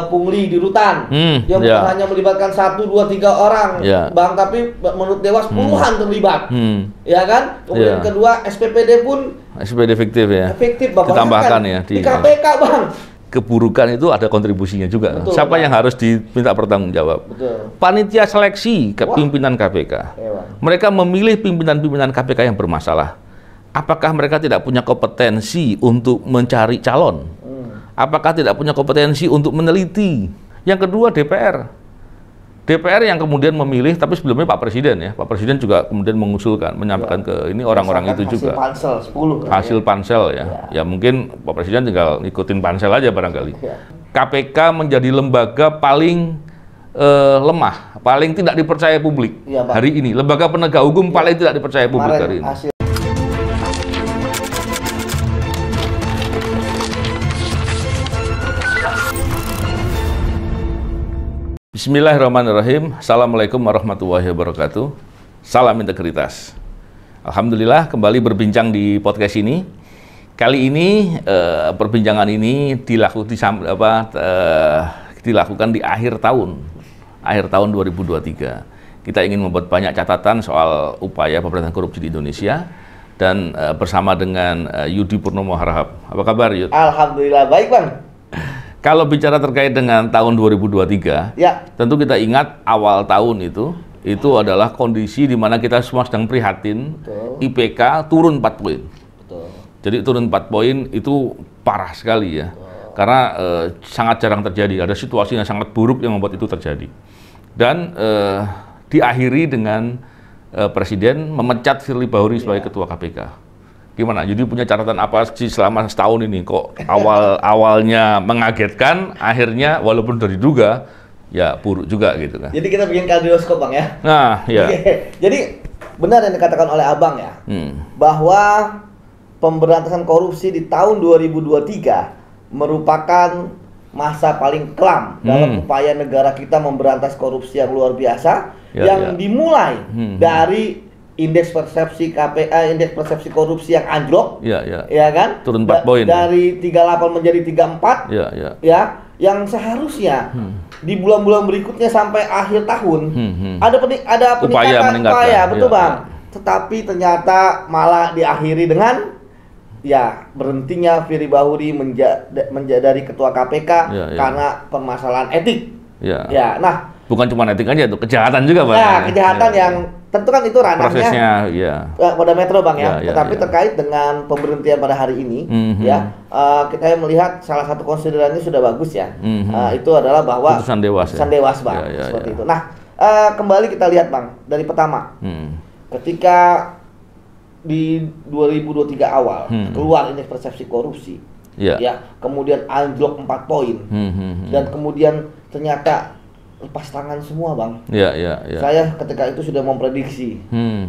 pungli di rutan yang bukan hanya melibatkan 1, 2, 3 orang, Bang, tapi menurut Dewas puluhan terlibat, ya kan? Kemudian kedua SPPD pun fiktif ya. Fiktif, Bang. Ditambahkan ya di KPK, Bang. Keburukan itu ada kontribusinya juga. Betul, siapa yang harus diminta bertanggung jawab? Betul. Panitia seleksi ke pimpinan KPK. Mereka memilih pimpinan-pimpinan KPK yang bermasalah. Apakah mereka tidak punya kompetensi untuk mencari calon? Apakah tidak punya kompetensi untuk meneliti? Yang kedua DPR. DPR yang kemudian memilih, tapi sebelumnya Pak Presiden ya. Pak Presiden juga kemudian mengusulkan, menyampaikan ke ini orang-orang itu juga. Hasil pansel 10. Hasil pansel ya. Ya mungkin Pak Presiden tinggal ngikutin pansel aja barangkali. KPK menjadi lembaga paling lemah, paling tidak dipercaya publik hari ini. Lembaga penegak hukum paling tidak dipercaya publik hari ini. Bismillahirrahmanirrahim. Assalamualaikum warahmatullahi wabarakatuh. Salam integritas. Alhamdulillah kembali berbincang di podcast ini. Kali ini perbincangan ini dilakukan di akhir tahun 2023. Kita ingin membuat banyak catatan soal upaya pemberantasan korupsi di Indonesia dan bersama dengan Yudi Purnomo Harahap. Apa kabar, Yud? Alhamdulillah baik, Bang. Kalau bicara terkait dengan tahun 2023, tentu kita ingat awal tahun itu adalah kondisi di mana kita semua sedang prihatin. IPK turun 4 poin. Jadi turun 4 poin itu parah sekali ya. Karena sangat jarang terjadi. Ada situasi yang sangat buruk yang membuat itu terjadi. Dan diakhiri dengan Presiden memecat Firly Bahuri sebagai Ketua KPK. Gimana? Jadi punya catatan apa sih selama setahun ini? Kok awalnya mengagetkan, akhirnya walaupun dari diduga, ya buruk juga gitu kan? Jadi kita bikin kaleidoskop, Bang ya? Nah, ya. Jadi benar yang dikatakan oleh Abang ya, bahwa pemberantasan korupsi di tahun 2023 merupakan masa paling kelam dalam upaya negara kita memberantas korupsi yang luar biasa, yang dimulai dari indeks persepsi KPA, indeks persepsi korupsi yang anjlok, ya kan? Turun 4 poin. Dari 38 menjadi 34, ya, yang seharusnya di bulan-bulan berikutnya sampai akhir tahun ada peningkatan upaya, betul Bang. Tetapi ternyata malah diakhiri dengan berhentinya Firly Bahuri dari ketua KPK karena permasalahan etik. Nah, bukan cuma etik aja, itu kejahatan juga, Bang. Nah, kejahatan yang tentu kan itu ranahnya Polda Metro, Bang ya. Tetapi terkait dengan pemberhentian pada hari ini, kita melihat salah satu konsiderannya sudah bagus ya. Itu adalah bahwa putusan Dewas, Bang, seperti itu. Nah, kembali kita lihat, Bang, dari pertama, ketika di 2023 awal keluar indeks persepsi korupsi, kemudian anjlok 4 poin, dan kemudian ternyata lepas tangan semua, Bang. Saya ketika itu sudah memprediksi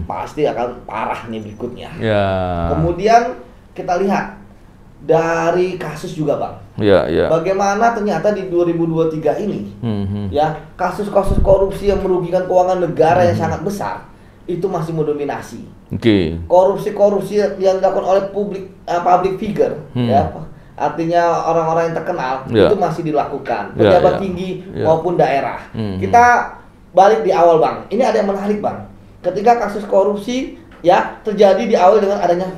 pasti akan parah nih berikutnya. Kemudian kita lihat dari kasus juga, Bang. Bagaimana ternyata di 2023 ini, kasus-kasus korupsi yang merugikan keuangan negara yang sangat besar itu masih mendominasi. Korupsi-korupsi yang dilakukan oleh public figure, artinya orang-orang yang terkenal, itu masih dilakukan, pejabat tinggi maupun daerah. Kita balik di awal, Bang. Ini ada yang menarik, Bang. Ketika kasus korupsi terjadi di awal dengan adanya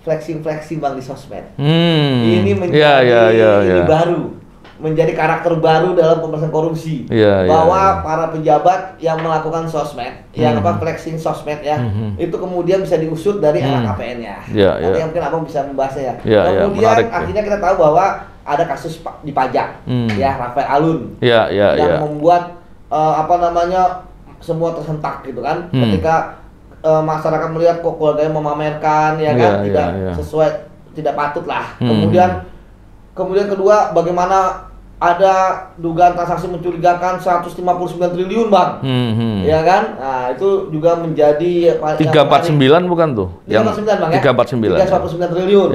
flexing Bang di sosmed. Ini menjadi baru, menjadi karakter baru dalam pemberantasan korupsi. Bahwa para pejabat yang melakukan sosmed, yang flexing sosmed itu kemudian bisa diusut dari anak KPN-nya. Nanti mungkin Abang bisa membahasnya kemudian akhirnya kita tahu bahwa ada kasus di pajak, Rafael Alun, yang membuat semua tersentak gitu kan. Ketika masyarakat melihat kok keluarganya memamerkan, tidak sesuai, tidak patut lah. Kemudian kedua, bagaimana ada dugaan transaksi mencurigakan 159 triliun, Bang. Ya kan? Nah, itu juga menjadi 349 bukan tuh? 349, Bang, ya? 349 triliun,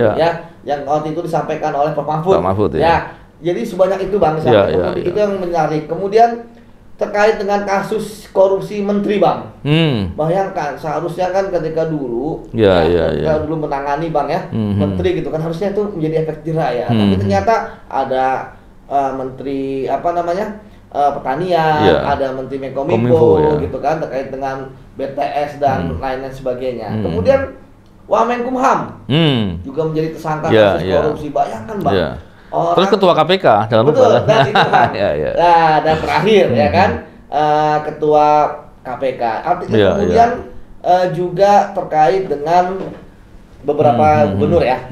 yang waktu itu disampaikan oleh Pak Mahfud. Jadi sebanyak itu, Bang. Itu yang menarik. Kemudian terkait dengan kasus korupsi menteri, Bang. Bayangkan, seharusnya kan ketika dulu ketika dulu menangani, Bang, menteri gitu kan, harusnya itu menjadi efek jerah ya. Tapi ternyata ada menteri pertanian, ada menteri Menkominfo gitu kan, terkait dengan BTS dan lain-lain sebagainya. Kemudian Wamenkumham juga menjadi tersangka kasus korupsi. Bayangkan Bang. Terus ketua KPK jangan lupa. Dan itu kan. Nah, dan terakhir ya kan ketua KPK. Artinya kemudian juga terkait dengan beberapa gubernur ya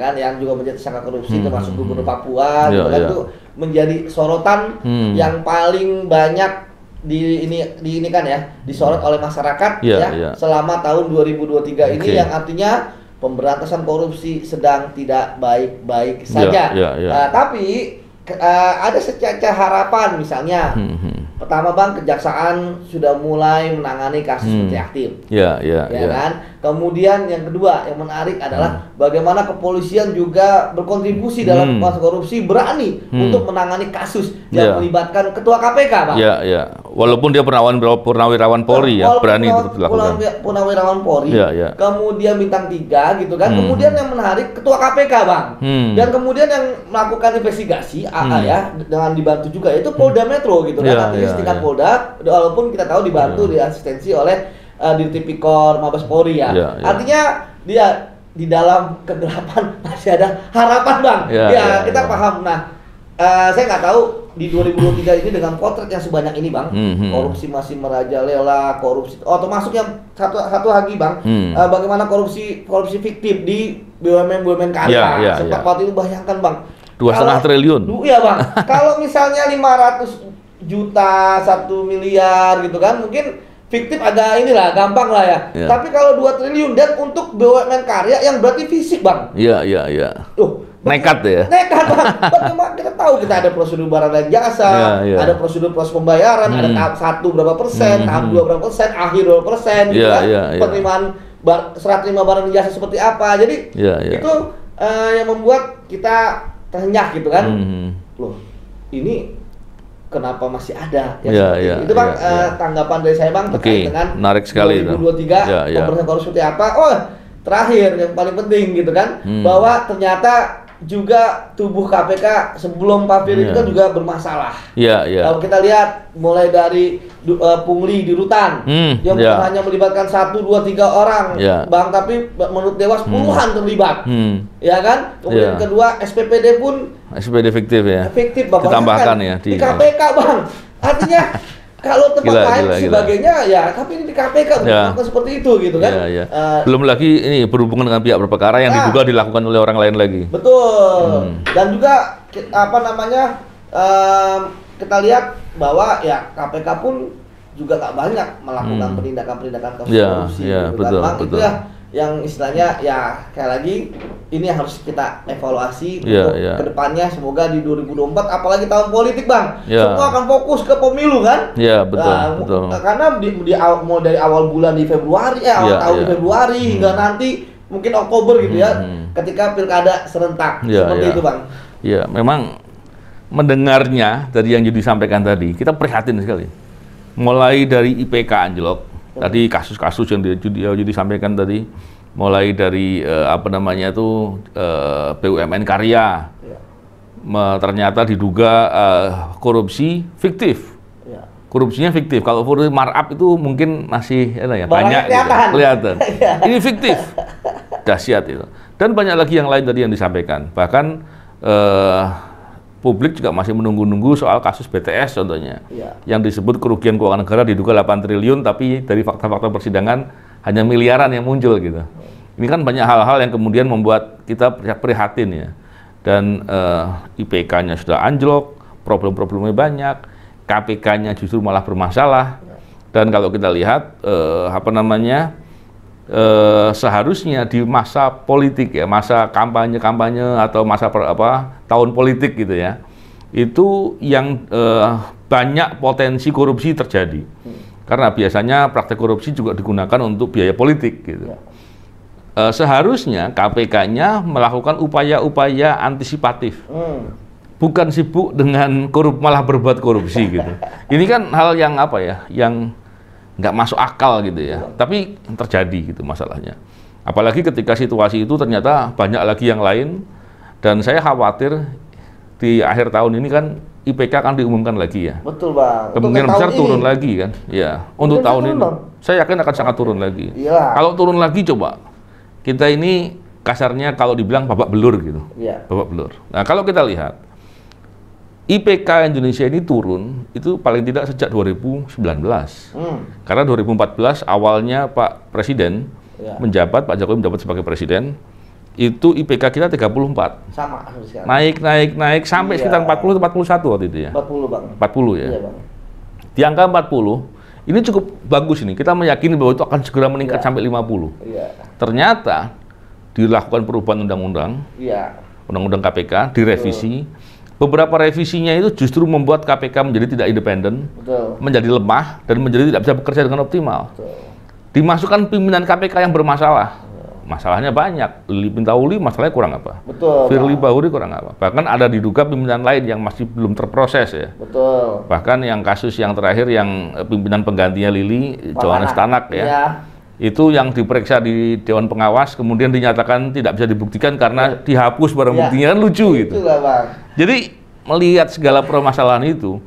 kan, yang juga menjadi tersangka korupsi, termasuk gubernur Papua, gitu kan, itu menjadi sorotan yang paling banyak ini kan ya, disorot oleh masyarakat selama tahun 2023 ini, yang artinya pemberantasan korupsi sedang tidak baik-baik saja. Tapi ada secerca harapan, misalnya pertama Bang, kejaksaan sudah mulai menangani kasus seperti aktif, kan. Kemudian yang kedua yang menarik adalah bagaimana kepolisian juga berkontribusi dalam kasus korupsi, berani untuk menangani kasus yang melibatkan ketua KPK, Bang. Walaupun dia purnawirawan Polri, berani untuk dilakukan. Purnawirawan Polri. Kemudian bintang 3 gitu kan. Kemudian yang menarik ketua KPK, Bang. Dan kemudian yang melakukan investigasi dengan dibantu juga itu Polda Metro gitu kan. Artinya setingkat Polda, walaupun kita tahu dibantu diasistensi oleh Dirtipikor Mabes Polri artinya dia di dalam kegelapan masih ada harapan, Bang. Kita paham. Nah, saya nggak tahu di 2023 ini dengan potret yang sebanyak ini, Bang, korupsi masih merajalela, korupsi termasuk yang satu lagi, Bang, bagaimana korupsi fiktif di BUMN karya. Sempat waktu itu bayangkan, Bang, 2,5 triliun. Iya, Bang. Kalau misalnya 500 juta, 1 miliar gitu kan, mungkin fiktif agak inilah, gampang lah ya. Tapi kalau 2 triliun dan untuk BUMN karya yang berarti fisik, Bang. Nekat ya. Nekat, Bang. Bagaimana kita tahu kita ada prosedur barang dan jasa, ada prosedur proses pembayaran, ada tahap 1 berapa persen, tahap 2 berapa persen, akhir berapa persen gitu kan. Penerimaan serah terima barang dan jasa seperti apa. Jadi itu yang membuat kita terhenyak gitu kan. Loh, ini kenapa masih ada itu, Bang. Tanggapan dari saya, Bang, terkait dengan menarik sekali 2023 pemberantasan korupsi seperti apa. Terakhir yang paling penting gitu kan, bahwa ternyata juga tubuh KPK sebelum Pak Firly itu kan juga bermasalah. Kalau kita lihat mulai dari pungli di rutan yang bukan hanya melibatkan 1, 2, 3 orang, Bang, tapi menurut Dewas puluhan terlibat, ya kan. Kemudian kedua SPPD pun fiktif fiktif, Bapak, ditambahkan kan, ya di KPK, Bang. Artinya kalau tempat lain sebagainya tapi ini di KPK bukan seperti itu gitu kan. Belum lagi ini berhubungan dengan pihak berperkara yang diduga dilakukan oleh orang lain lagi. Betul. Dan juga kita lihat bahwa KPK pun juga nggak banyak melakukan penindakan kasus korupsi. Betul, Bang, betul. itu yang istilahnya kayak lagi ini harus kita evaluasi untuk kedepannya. Semoga di 2024 apalagi tahun politik, Bang, semua akan fokus ke pemilu kan. Betul. Karena mau dari awal bulan di Februari tahun di Februari hingga nanti mungkin Oktober gitu ketika pilkada serentak seperti itu, Bang. Memang mendengarnya dari yang disampaikan tadi kita prihatin sekali. Mulai dari IPK anjlok. Tadi kasus-kasus yang disampaikan tadi, mulai dari BUMN karya, ternyata diduga korupsi fiktif. Korupsinya fiktif. Kalau korupsi markup itu mungkin masih banyak kelihatan. Ini fiktif, dahsyat itu. Dan banyak lagi yang lain tadi yang disampaikan. Bahkan publik juga masih menunggu-nunggu soal kasus BTS contohnya, yang disebut kerugian keuangan negara diduga 8 triliun, tapi dari fakta-fakta persidangan hanya miliaran yang muncul gitu. Ini kan banyak hal-hal yang kemudian membuat kita prihatin ya. Dan IPK-nya sudah anjlok, problem-problemnya banyak, KPK-nya justru malah bermasalah. Dan kalau kita lihat seharusnya di masa politik masa kampanye atau masa tahun politik gitu ya, itu yang banyak potensi korupsi terjadi. Karena biasanya praktek korupsi juga digunakan untuk biaya politik gitu. Seharusnya KPK-nya melakukan upaya-upaya antisipatif. Bukan sibuk dengan malah berbuat korupsi gitu. Ini kan hal yang yang nggak masuk akal gitu ya, tapi terjadi gitu masalahnya. Apalagi ketika situasi itu ternyata banyak lagi yang lain, dan saya khawatir di akhir tahun ini kan IPK akan diumumkan lagi ya. Betul Bang. Kemungkinan besar turun lagi kan. Ya, untuk tahun ini. Bang. Saya yakin akan sangat turun lagi. Iya. Kalau turun lagi coba, kita ini kasarnya kalau dibilang babak belur gitu. Iya. Babak belur. Nah kalau kita lihat, IPK Indonesia ini turun, itu paling tidak sejak 2019. Karena 2014 awalnya Pak Presiden menjabat, Pak Jokowi menjabat sebagai Presiden, itu IPK kita 34. Sama sekarang. Naik sampai sekitar 40 atau 41 waktu itu ya. 40 Bang. 40 ya. Iya, Bang. Di angka 40 ini cukup bagus ini. Kita meyakini bahwa itu akan segera meningkat sampai 50. Iya. Ternyata dilakukan perubahan undang-undang. Iya. Undang-undang KPK direvisi. Beberapa revisinya itu justru membuat KPK menjadi tidak independen, menjadi lemah dan menjadi tidak bisa bekerja dengan optimal. Dimasukkan pimpinan KPK yang bermasalah. Masalahnya banyak. Lili Pintauli masalahnya kurang apa? Firly Bahuri kurang apa? Bahkan ada diduga pimpinan lain yang masih belum terproses ya. Bahkan yang kasus yang terakhir yang pimpinan penggantinya Lili, Johannes Tanak ya. Itu yang diperiksa di Dewan Pengawas kemudian dinyatakan tidak bisa dibuktikan karena dihapus barang buktinya, kan lucu gitu. Jadi melihat segala permasalahan itu,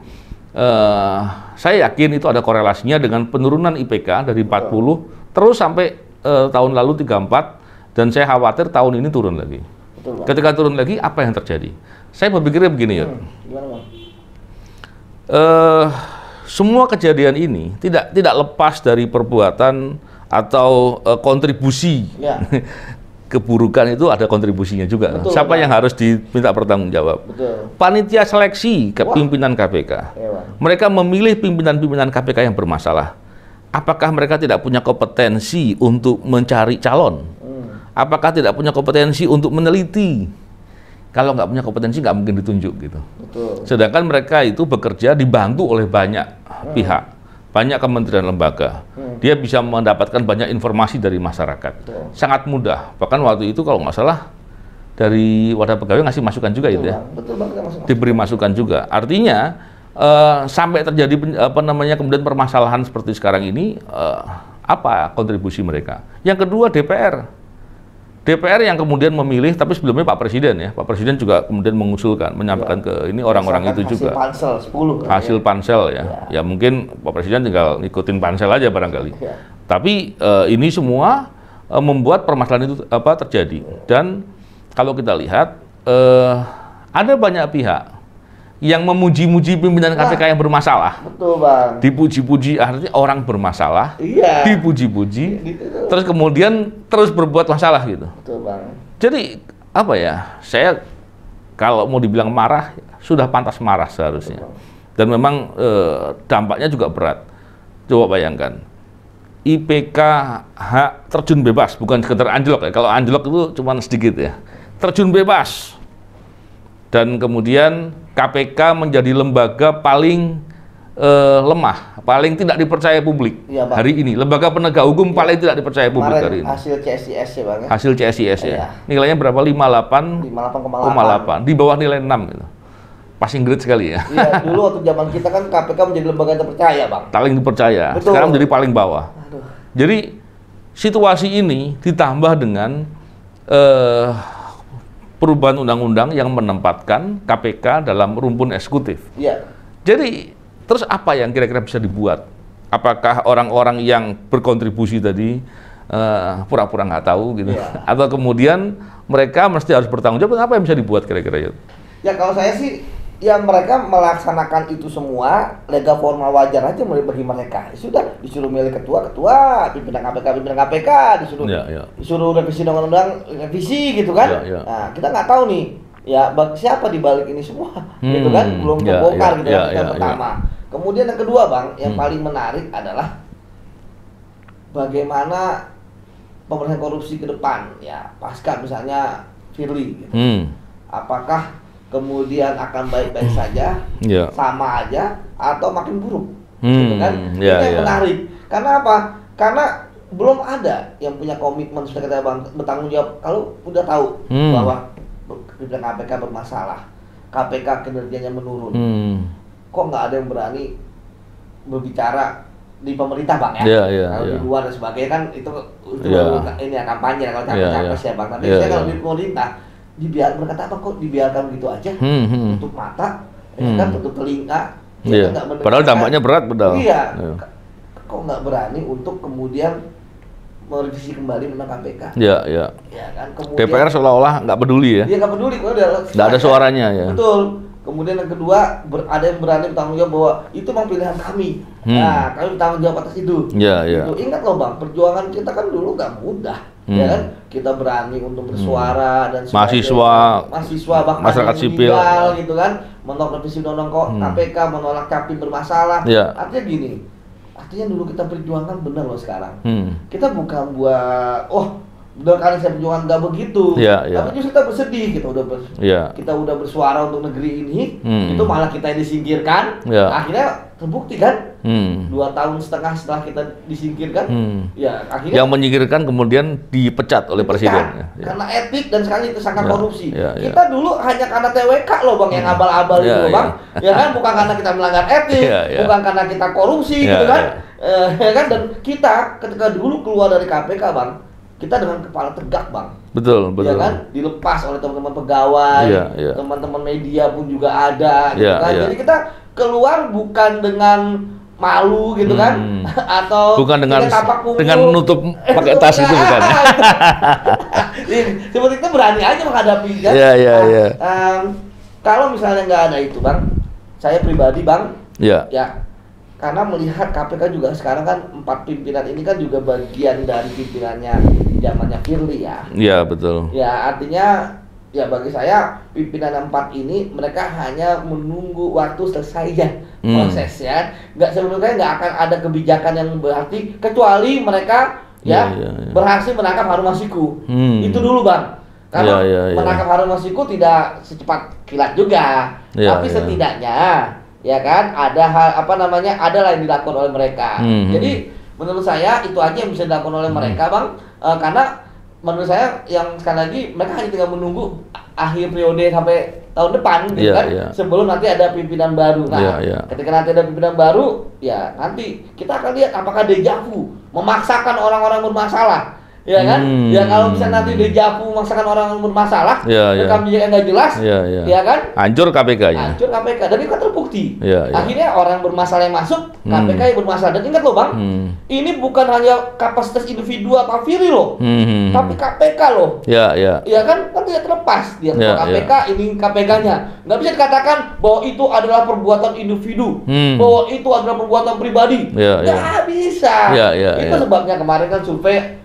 saya yakin itu ada korelasinya dengan penurunan IPK dari 40 terus sampai tahun lalu 34, dan saya khawatir tahun ini turun lagi. Ketika turun lagi, apa yang terjadi? Saya berpikirnya begini ya. Semua kejadian ini tidak lepas dari perbuatan atau kontribusi. Keburukan itu ada kontribusinya juga. Siapa yang harus diminta bertanggung jawab? Panitia seleksi pimpinan KPK. Mereka memilih pimpinan-pimpinan KPK yang bermasalah. Apakah mereka tidak punya kompetensi untuk mencari calon? Apakah tidak punya kompetensi untuk meneliti? Kalau nggak punya kompetensi nggak mungkin ditunjuk gitu. Sedangkan mereka itu bekerja dibantu oleh banyak pihak, banyak kementerian lembaga. Dia bisa mendapatkan banyak informasi dari masyarakat. Sangat mudah. Bahkan waktu itu kalau nggak salah dari wadah pegawai ngasih masukan juga itu ya. Diberi masukan juga. Artinya sampai terjadi kemudian permasalahan seperti sekarang ini, apa kontribusi mereka? Yang kedua DPR yang kemudian memilih, tapi sebelumnya Pak Presiden ya, Pak Presiden juga kemudian mengusulkan, menyampaikan ke ini orang-orang itu juga hasil pansel ya, mungkin Pak Presiden tinggal ngikutin pansel aja barangkali. Tapi ini semua membuat permasalahan itu terjadi, dan kalau kita lihat ada banyak pihak yang memuji-muji pimpinan KPK yang bermasalah. Betul Bang. Dipuji-puji, artinya orang bermasalah, dipuji-puji, terus kemudian terus berbuat masalah gitu. Betul Bang. Jadi apa ya? Saya kalau mau dibilang marah, sudah pantas marah seharusnya. Dan memang dampaknya juga berat. Coba bayangkan, IPK terjun bebas, bukan sekedar anjlok ya. Kalau anjlok itu cuma sedikit ya. Terjun bebas. Dan kemudian KPK menjadi lembaga paling lemah, paling tidak dipercaya publik hari ini. Lembaga penegak hukum paling tidak dipercaya publik hari ini. Hasil CSIS ya Bang ya? Hasil CSIS ya. Nilainya berapa? 58,8. Di bawah nilai 6 gitu. Passing grade sekali ya. Iya, dulu waktu zaman kita kan KPK menjadi lembaga yang terpercaya Bang. Paling dipercaya. Betul. Sekarang menjadi paling bawah. Jadi situasi ini ditambah dengan perubahan undang-undang yang menempatkan KPK dalam rumpun eksekutif. Jadi, terus apa yang kira-kira bisa dibuat? Apakah orang-orang yang berkontribusi tadi pura-pura nggak tahu gitu? Atau kemudian mereka mesti harus bertanggung jawab? Apa yang bisa dibuat kira-kira? Ya kalau saya sih, ya mereka melaksanakan itu semua lega formal wajar aja bagi mereka. Sudah disuruh milih ketua, pimpinan KPK, disuruh revisi undang-undang, revisi gitu kan. Nah, kita nggak tahu nih, ya siapa di balik ini semua, gitu kan, belum terbongkar gitu kan, yang pertama. Kemudian yang kedua Bang, yang paling menarik adalah bagaimana pemberantasan korupsi ke depan, ya pasca misalnya Firly, gitu. Apakah kemudian akan baik-baik saja, sama aja, atau makin buruk, gitu kan? Ini yang menarik. Karena apa? Karena belum ada yang punya komitmen sudah kata Bang bertanggung jawab. Kalau udah tahu bahwa pimpinan KPK bermasalah, KPK kinerjanya menurun, kok nggak ada yang berani berbicara di pemerintah Bang ya? Kalau di luar dan sebagainya kan itu ini ya kampanye kalau capres ya Bang. Tapi saya kalau di pemerintah berkata apa kok dibiarkan begitu aja, tutup mata, kan tutup telinga, iya. Padahal dampaknya berat, betul. Iya. Kok nggak berani untuk kemudian merevisi kembali undang KPK? Iya, iya. Ya kan, kemudian DPR seolah-olah nggak peduli ya? Iya, nggak peduli, nggak ada suaranya ya. Betul. Kemudian yang kedua, ada yang berani bertanggung jawab bahwa itu memang pilihan kami. Nah, kami bertanggung jawab atas itu. Iya, iya. Gitu. Ingat loh Bang, perjuangan kita kan dulu nggak mudah, ya kan? Kita berani untuk bersuara dan mahasiswa bahkan masyarakat sipil gitu kan, menolak revisi undang-undang KPK, menolak capim bermasalah. Artinya gini, artinya dulu kita perjuangkan benar loh sekarang. Kita bukan buat udah kali saya perjuangan nggak begitu, tapi justru kita bersedih, kita udah bersuara untuk negeri ini, itu malah kita yang disingkirkan, akhirnya terbukti kan, 2,5 tahun setelah kita disingkirkan, ya akhirnya yang menyingkirkan kemudian dipecat oleh presiden, karena etik dan sekali tersangka korupsi. Kita dulu hanya karena TWK loh Bang yang abal-abal itu loh Bang, ya kan, bukan karena kita melanggar etik, bukan karena kita korupsi gitu kan, ya kan, dan kita ketika dulu keluar dari KPK Bang, kita dengan kepala tegak Bang. Betul, betul. Ya kan, dilepas oleh teman-teman pegawai, teman-teman media pun juga ada, gitu kan. Jadi kita keluar bukan dengan malu gitu kan, atau bukan dengan menutup pakai tas itu bukan. Seperti itu berani aja menghadapi kan. Kalau misalnya nggak ada itu Bang, saya pribadi Bang, ya. Karena melihat KPK juga sekarang kan 4 pimpinan ini kan juga bagian dari pimpinannya zamannya Firly ya. Iya betul. Ya artinya ya bagi saya pimpinan 4 ini mereka hanya menunggu waktu selesai ya prosesnya. Sebenarnya nggak akan ada kebijakan yang berarti kecuali mereka berhasil menangkap Harun Masiku. Itu dulu Bang. Karena menangkap Harun Masiku tidak secepat kilat juga, tapi setidaknya ya kan ada hal adalah yang dilakukan oleh mereka. Jadi menurut saya itu aja yang bisa dilakukan oleh mereka Bang, karena menurut saya yang sekali lagi mereka hanya tinggal menunggu akhir periode sampai tahun depan gitu kan, sebelum nanti ada pimpinan baru. Nah ketika nanti ada pimpinan baru ya nanti kita akan lihat apakah dejavu memaksakan orang-orang bermasalah. Ya kan? Ya kalau misalnya nanti dejavu memaksakan orang yang bermasalah, rekam jejaknya nggak jelas, ya kan? Hancur KPK-nya. Hancur KPK. Dan itu kan terbukti. Akhirnya orang bermasalah yang masuk, KPK yang bermasalah. Dan ingat loh Bang, ini bukan hanya kapasitas individu atau Firly loh, tapi KPK loh. Ya kan? Kan tidak terlepas dia KPK, ini KPK-nya. Nggak bisa dikatakan bahwa itu adalah perbuatan individu, bahwa itu adalah perbuatan pribadi. Nggak bisa. Itu sebabnya kemarin kan survei.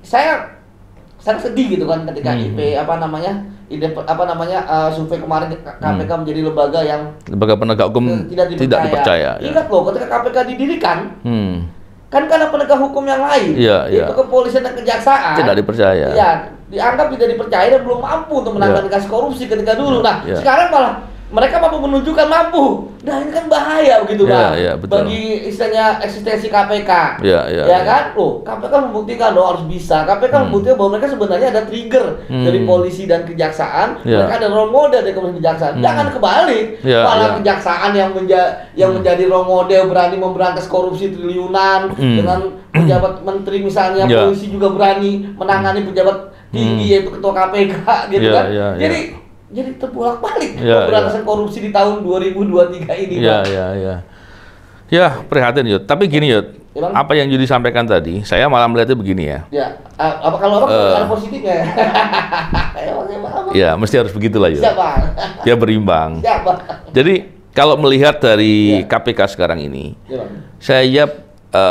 Saya sedih gitu kan ketika survei kemarin KPK menjadi lembaga penegak hukum tidak dipercaya. Ingat loh ketika KPK didirikan kan karena penegak hukum yang lain, itu kepolisian dan kejaksaan tidak dipercaya. Ya, dianggap tidak dipercaya dan belum mampu untuk menangani kasus korupsi ketika dulu. Nah, sekarang malah mereka mampu menunjukkan mampu. Nah ini kan bahaya begitu Bang, bagi istilahnya eksistensi KPK. Ya kan, KPK membuktikan harus bisa. KPK membuktikan bahwa mereka sebenarnya ada trigger dari polisi dan kejaksaan. Mereka ada role model dari polisi kejaksaan. Jangan kebalik, malah kejaksaan yang menjadi role model berani memberantas korupsi triliunan dengan pejabat menteri misalnya, polisi juga berani menangani pejabat tinggi yaitu ketua KPK gitu kan. Jadi terbolak-balik pemberantasan korupsi di tahun 2023 ini. Ya, prihatin Yud. Tapi gini Yud, apa yang Yudi sampaikan tadi, saya malah melihatnya begini ya. Kalau ada positifnya? Ya, mesti harus begitulah Yud. Siapa? Dia berimbang. Siapa? Jadi kalau melihat dari KPK sekarang ini, saya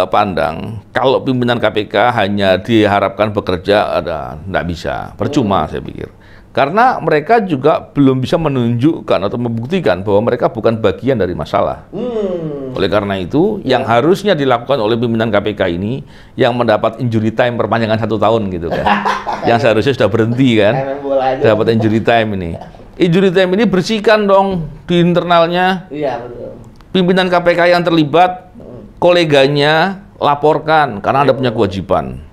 pandang kalau pimpinan KPK hanya diharapkan bekerja nggak bisa, percuma saya pikir. Karena mereka juga belum bisa menunjukkan atau membuktikan bahwa mereka bukan bagian dari masalah. Oleh karena itu, yang harusnya dilakukan oleh pimpinan KPK ini, yang mendapat injury time perpanjangan 1 tahun gitu kan, yang seharusnya sudah berhenti kan, dapat injury time ini. Injury time ini bersihkan dong di internalnya. Iya betul. Pimpinan KPK yang terlibat, koleganya laporkan karena Anda punya kewajiban.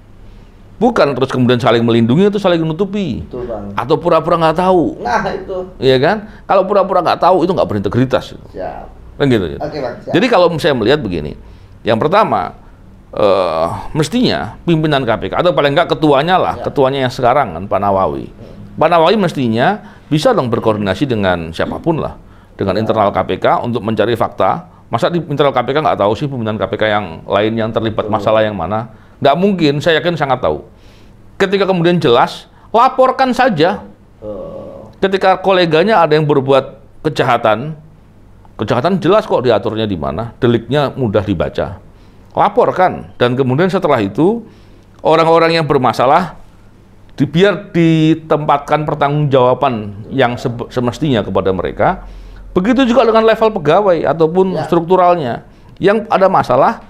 Bukan terus kemudian saling melindungi atau saling menutupi. Betul, Bang. Atau pura-pura nggak tahu. Nah itu. Iya kan? Kalau pura-pura nggak tahu itu nggak berintegritas. Siap. Kan gitu. Oke, Bang. Siap. Jadi kalau saya melihat begini, yang pertama mestinya pimpinan KPK atau paling nggak ketuanya lah, ketuanya yang sekarang kan Pak Nawawi, Pak Nawawi mestinya bisa dong berkoordinasi dengan siapapun lah, dengan internal KPK untuk mencari fakta. Masa di internal KPK nggak tahu sih pimpinan KPK yang lain yang terlibat masalah yang mana? Nggak mungkin, saya yakin sangat tahu. Ketika kemudian jelas, laporkan saja. Ketika koleganya ada yang berbuat kejahatan jelas kok diaturnya di mana, deliknya mudah dibaca. Laporkan, dan kemudian setelah itu orang-orang yang bermasalah biar ditempatkan pertanggungjawaban yang semestinya kepada mereka. Begitu juga dengan level pegawai ataupun strukturalnya yang ada masalah,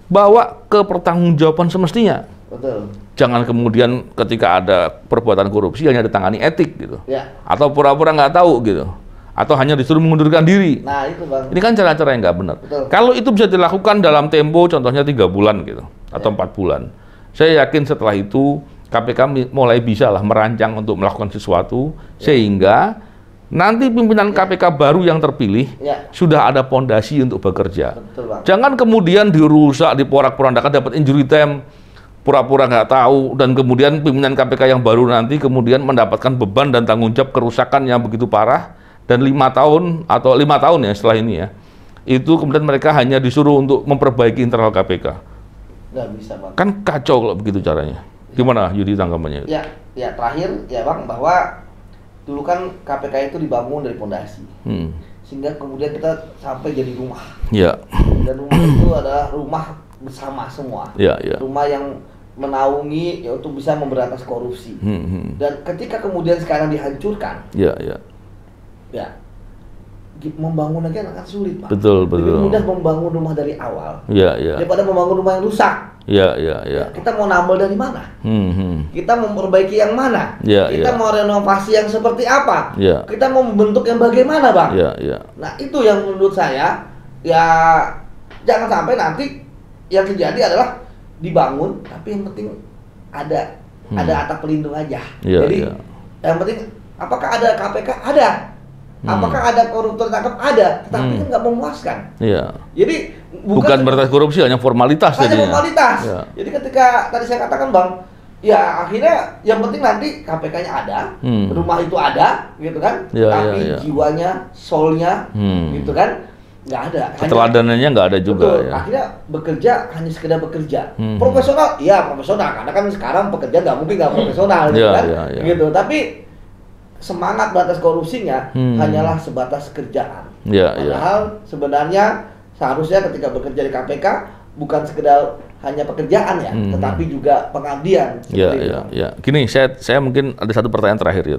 bawa ke pertanggungjawaban semestinya. Betul. Jangan kemudian ketika ada perbuatan korupsi hanya ditangani etik gitu, atau pura-pura nggak tahu gitu, atau hanya disuruh mengundurkan diri. Nah itu Bang. Ini kan cara-cara yang nggak benar. Betul. Kalau itu bisa dilakukan dalam tempo contohnya 3 bulan gitu, atau 4 bulan, saya yakin setelah itu KPK mulai bisa lah merancang untuk melakukan sesuatu sehingga nanti pimpinan KPK baru yang terpilih sudah ada pondasi untuk bekerja. Betul, jangan kemudian dirusak, diporak-porandakan, dapat injury time, pura-pura nggak tahu, dan kemudian pimpinan KPK yang baru nanti kemudian mendapatkan beban dan tanggung jawab kerusakan yang begitu parah, dan 5 tahun atau 5 tahun ya setelah ini ya, itu kemudian mereka hanya disuruh untuk memperbaiki internal KPK. Nggak bisa Bang. Kan kacau kalau begitu caranya. Gimana Yudi tanggapannya? Ya terakhir ya Bang, bahwa dulu kan KPK itu dibangun dari pondasi, sehingga kemudian kita sampai jadi rumah. Dan rumah itu adalah rumah bersama semua. Rumah yang menaungi ya untuk bisa memberantas korupsi. Dan ketika kemudian sekarang dihancurkan, membangun lagi akan sulit Pak. Betul. Lebih mudah membangun rumah dari awal daripada membangun rumah yang rusak. Kita mau nambal dari mana? Kita mau memperbaiki yang mana? Kita mau renovasi yang seperti apa? Kita mau membentuk yang bagaimana Bang? Nah itu yang menurut saya, ya jangan sampai nanti yang terjadi adalah dibangun tapi yang penting ada atap pelindung aja. Jadi yang penting apakah ada KPK? Ada. Apakah ada koruptor tangkap? Ada, tetapi kan nggak memuaskan. Jadi bukan berarti korupsi, hanya formalitas. Jadi ketika tadi saya katakan Bang, ya akhirnya yang penting nanti KPK-nya ada, rumah itu ada, gitu kan? Tapi jiwanya, soulnya, gitu kan? Nggak ada. Keteladanannya nggak ada juga. Betul. Akhirnya bekerja hanya sekedar bekerja. Profesional, profesional. Karena kan sekarang pekerja nggak mungkin nggak profesional, gitu kan? Gitu. Tapi semangat batas korupsinya hanyalah sebatas kerjaan. Padahal sebenarnya seharusnya ketika bekerja di KPK bukan sekedar hanya pekerjaan ya, tetapi juga pengabdian. Gini, saya mungkin ada satu pertanyaan terakhir ya.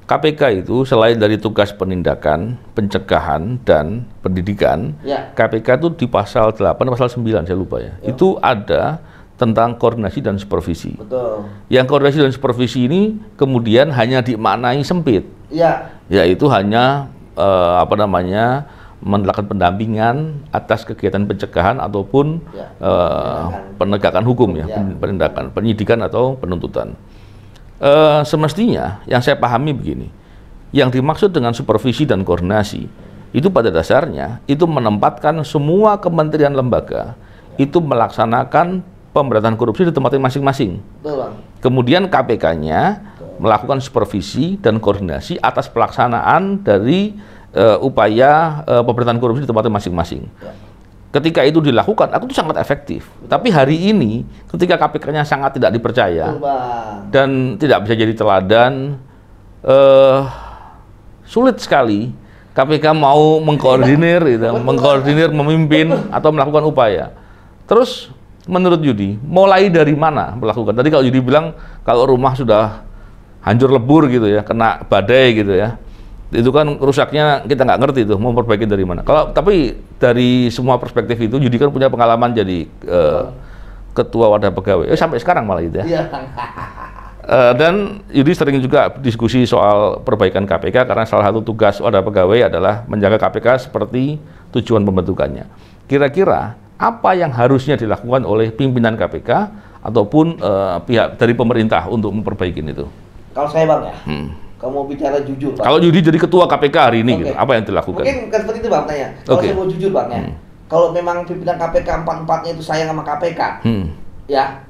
KPK itu selain dari tugas penindakan, pencegahan dan pendidikan, KPK itu di pasal 8 pasal 9 saya lupa ya. Itu ada tentang koordinasi dan supervisi. Betul. Yang koordinasi dan supervisi ini kemudian hanya dimaknai sempit. Yaitu hanya melakukan pendampingan atas kegiatan pencegahan ataupun penegakan hukum penindakan, penyidikan atau penuntutan. Semestinya yang saya pahami begini, yang dimaksud dengan supervisi dan koordinasi itu pada dasarnya itu menempatkan semua kementerian lembaga itu melaksanakan pemberantasan korupsi di tempatnya masing-masing. Kemudian KPK-nya melakukan supervisi dan koordinasi atas pelaksanaan dari upaya pemberantasan korupsi di tempatnya masing-masing. Ketika itu dilakukan, aku tuh sangat efektif. Tapi hari ini, ketika KPK-nya sangat tidak dipercaya dan tidak bisa jadi teladan, sulit sekali KPK mau mengkoordinir, mengkoordinir, memimpin atau melakukan upaya. Terus menurut Yudi, mulai dari mana melakukan? Tadi kalau Yudi bilang kalau rumah sudah hancur lebur gitu ya, kena badai gitu ya, itu kan rusaknya kita nggak ngerti tuh mau memperbaiki dari mana. Tapi dari semua perspektif itu, Yudi kan punya pengalaman jadi ketua wadah pegawai, sampai sekarang malah itu ya. Dan Yudi sering juga diskusi soal perbaikan KPK karena salah satu tugas wadah pegawai adalah menjaga KPK seperti tujuan pembentukannya. Kira-kira apa yang harusnya dilakukan oleh pimpinan KPK ataupun pihak dari pemerintah untuk memperbaiki itu? Kalau saya Bang ya, kalau mau bicara jujur Bang. Kalau Yudi jadi ketua KPK hari ini, gitu, apa yang dilakukan? Mungkin kan seperti itu Bang tanya. Kalau saya mau jujur Bang ya, kalau memang pimpinan KPK empat-empatnya itu sayang sama KPK, ya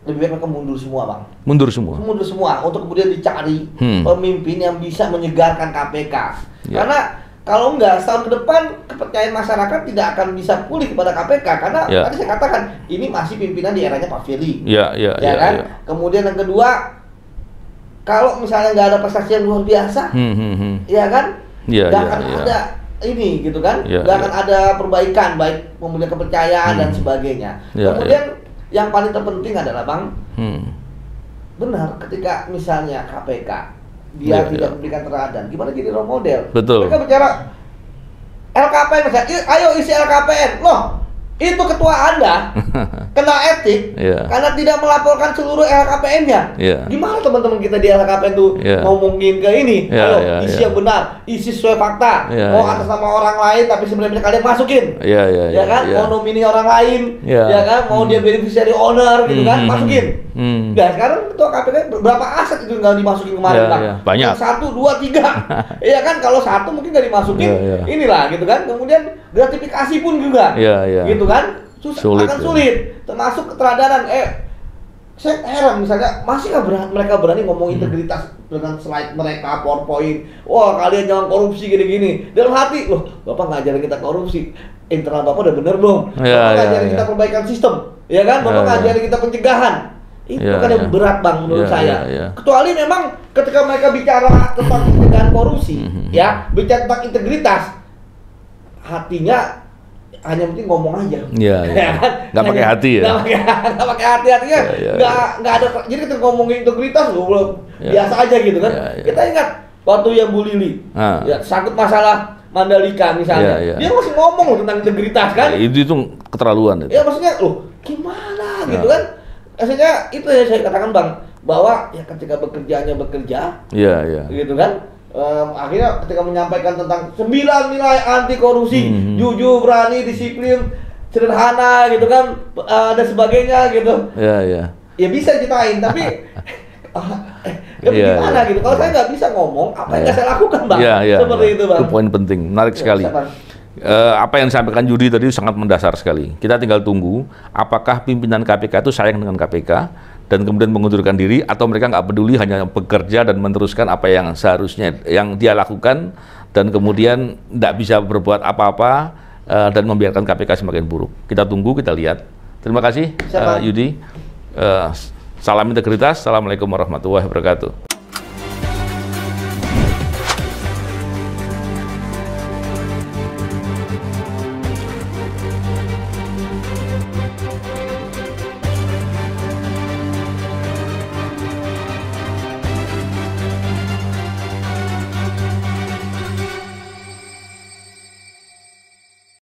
lebih baik mereka mundur semua, Bang. Mundur semua? Mundur semua, untuk kemudian dicari pemimpin yang bisa menyegarkan KPK. Karena kalau enggak, setahun ke depan kepercayaan masyarakat tidak akan bisa pulih kepada KPK. Karena tadi saya katakan, ini masih pimpinan di eranya Pak Firly. Kan? Kemudian yang kedua, kalau misalnya nggak ada prestasi yang luar biasa, ya kan? Nggak akan ada ini, gitu kan? Nggak akan ada perbaikan, baik pemulihan kepercayaan dan sebagainya. Kemudian yang paling terpenting adalah, Bang, benar ketika misalnya KPK dia tidak memberikan teladan, gimana jadi role model? Betul. Mereka bicara LKPN misalnya, ayo isi LKPN, loh itu ketua Anda kena etik karena tidak melaporkan seluruh LKPN-nya. Gimana teman-teman kita di LKPN tuh ngomongin ke ini? Ayo isi yang benar, isi sesuai fakta. Mau atas nama orang lain tapi sebenarnya kalian masukin. Ya kan? Mau nomini orang lain, ya kan? Mau dia beneficiary owner gitu kan? Masukin. Nah sekarang ketua KPK berapa aset itu nggak dimasukin kemarin, Bang? Banyak. 1, 2, 3. Iya kan? Kalau 1 mungkin nggak dimasukin, inilah gitu kan? Kemudian gratifikasi pun juga, gitu kan? Akan sulit. Termasuk keteladanan. Saya heran misalnya, masih nggak mereka berani ngomong integritas dengan slide mereka, PowerPoint. Wah kalian jangan korupsi gini-gini. Dalam hati, loh Bapak ngajarin kita korupsi, internal Bapak udah bener belum? Bapak ngajarin kita perbaikan sistem, ya kan? Bapak ngajarin kita pencegahan. Itu kan yang berat, Bang, menurut saya. Kecuali memang ketika mereka bicara tentang pencegahan korupsi, bicara tentang integritas, hatinya hanya penting ngomong aja. Nggak pakai hati ya. Nggak pakai hati, artinya nggak ada. Jadi kita ngomongin integritas loh, biasa aja gitu kan. Kita ingat waktu yang Bu Lili, sangkut masalah Mandalika misalnya, dia masih ngomong loh tentang integritas kan. Itu keterlaluan. Ya maksudnya, loh gimana gitu kan? Maksudnya itu ya saya katakan, Bang, bahwa ya ketika bekerjanya bekerja, gitu kan. Akhirnya ketika menyampaikan tentang 9 nilai anti korupsi, jujur, berani, disiplin, sederhana gitu kan, dan sebagainya gitu. Ya bisa ceritain, tapi gimana gitu. Kalau saya nggak bisa ngomong, apa yang saya lakukan, Bang? Seperti itu, Bang. Itu poin penting, menarik sekali. Apa yang disampaikan Yudi tadi sangat mendasar sekali. Kita tinggal tunggu apakah pimpinan KPK itu sayang dengan KPK dan kemudian mengundurkan diri, atau mereka nggak peduli, hanya bekerja dan meneruskan apa yang seharusnya yang dia lakukan, dan kemudian nggak bisa berbuat apa-apa dan membiarkan KPK semakin buruk. Kita tunggu, kita lihat. Terima kasih Yudi. Salam integritas. Assalamualaikum warahmatullahi wabarakatuh.